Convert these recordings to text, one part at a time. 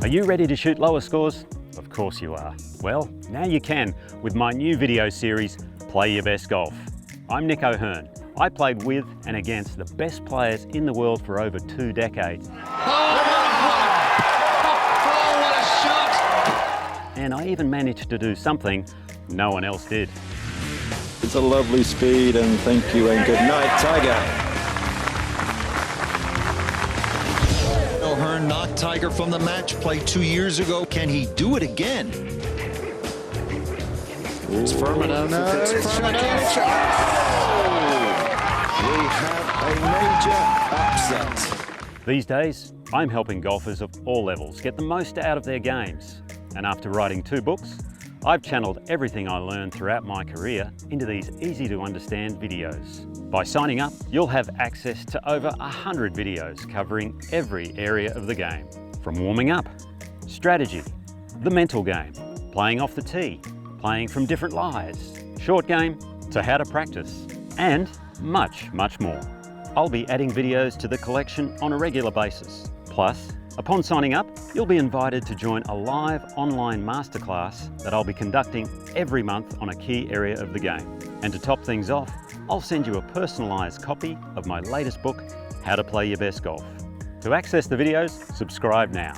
Are you ready to shoot lower scores? Of course you are. Well, now you can with my new video series, Play Your Best Golf. I'm Nick O'Hearn. I played with and against the best players in the world for over 2 decades. Oh, what a shot! And I even managed to do something no one else did. It's a lovely speed, and thank you and good night, Tiger. O'Hearn knocked Tiger from the match play 2 years ago. Can he do it again? It's Firmino. No, it's Firmino. We have a major upset. These days, I'm helping golfers of all levels get the most out of their games. And after writing 2 books, I've channeled everything I learned throughout my career into these easy to understand videos. By signing up, you'll have access to over 100 videos covering every area of the game. From warming up, strategy, the mental game, playing off the tee, playing from different lies, short game, to how to practice, and much, much more. I'll be adding videos to the collection on a regular basis. Plus, upon signing up, you'll be invited to join a live online masterclass that I'll be conducting every month on a key area of the game. And to top things off, I'll send you a personalised copy of my latest book, How to Play Your Best Golf. To access the videos, subscribe now.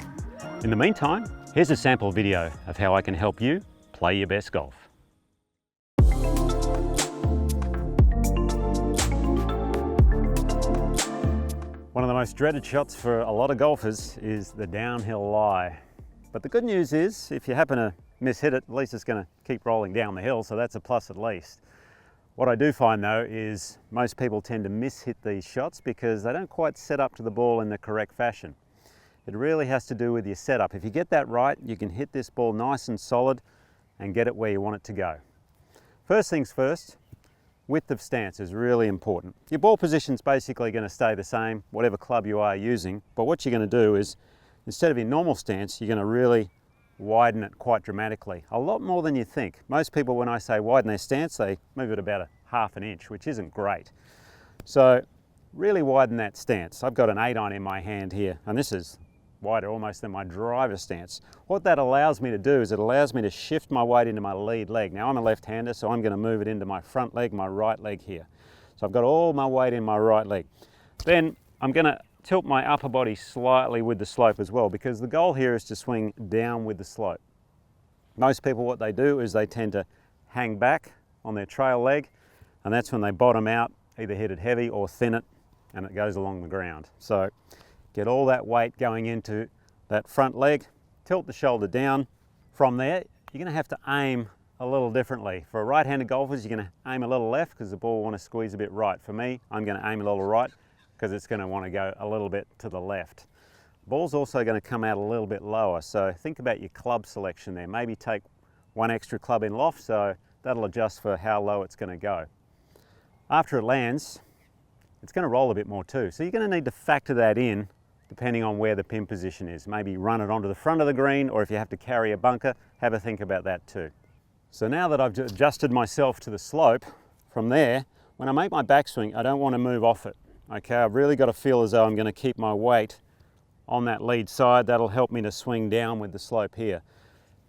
In the meantime, here's a sample video of how I can help you play your best golf. One of the most dreaded shots for a lot of golfers is the downhill lie. But the good news is, if you happen to miss-hit it, at least it's going to keep rolling down the hill, so that's a plus at least. What I do find though is most people tend to miss-hit these shots because they don't quite set up to the ball in the correct fashion. It really has to do with your setup. If you get that right, you can hit this ball nice and solid and get it where you want it to go. First things first, width of stance is really important. Your ball position is basically going to stay the same, whatever club you are using, but what you're going to do is, instead of your normal stance, you're going to really widen it quite dramatically. A lot more than you think. Most people, when I say widen their stance, they move it about 1/2 inch, which isn't great. So really widen that stance. I've got an 8-iron in my hand here, and this is wider almost than my driver stance. What that allows me to do is it allows me to shift my weight into my lead leg. Now I'm a left-hander, so I'm going to move it into my front leg, my right leg here. So I've got all my weight in my right leg. Then I'm going to tilt my upper body slightly with the slope as well, because the goal here is to swing down with the slope. Most people, what they do is they tend to hang back on their trail leg, and that's when they bottom out, either hit it heavy or thin it, and it goes along the ground. So get all that weight going into that front leg, tilt the shoulder down. From there, you're going to have to aim a little differently. For right-handed golfers, you're going to aim a little left because the ball will want to squeeze a bit right. For me, I'm going to aim a little right because it's going to want to go a little bit to the left. The ball's also going to come out a little bit lower, so think about your club selection there. Maybe take 1 extra club in loft, so that'll adjust for how low it's going to go. After it lands, it's going to roll a bit more too, so you're going to need to factor that in depending on where the pin position is. Maybe run it onto the front of the green, or if you have to carry a bunker, have a think about that too. So now that I've adjusted myself to the slope, from there, when I make my backswing, I don't want to move off it. Okay, I've really got to feel as though I'm going to keep my weight on that lead side. That'll help me to swing down with the slope here.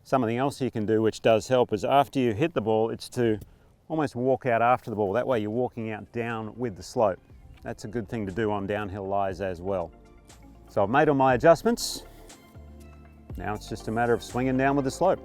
Something else you can do which does help is after you hit the ball, it's to almost walk out after the ball. That way you're walking out down with the slope. That's a good thing to do on downhill lies as well. So I've made all my adjustments. Now it's just a matter of swinging down with the slope.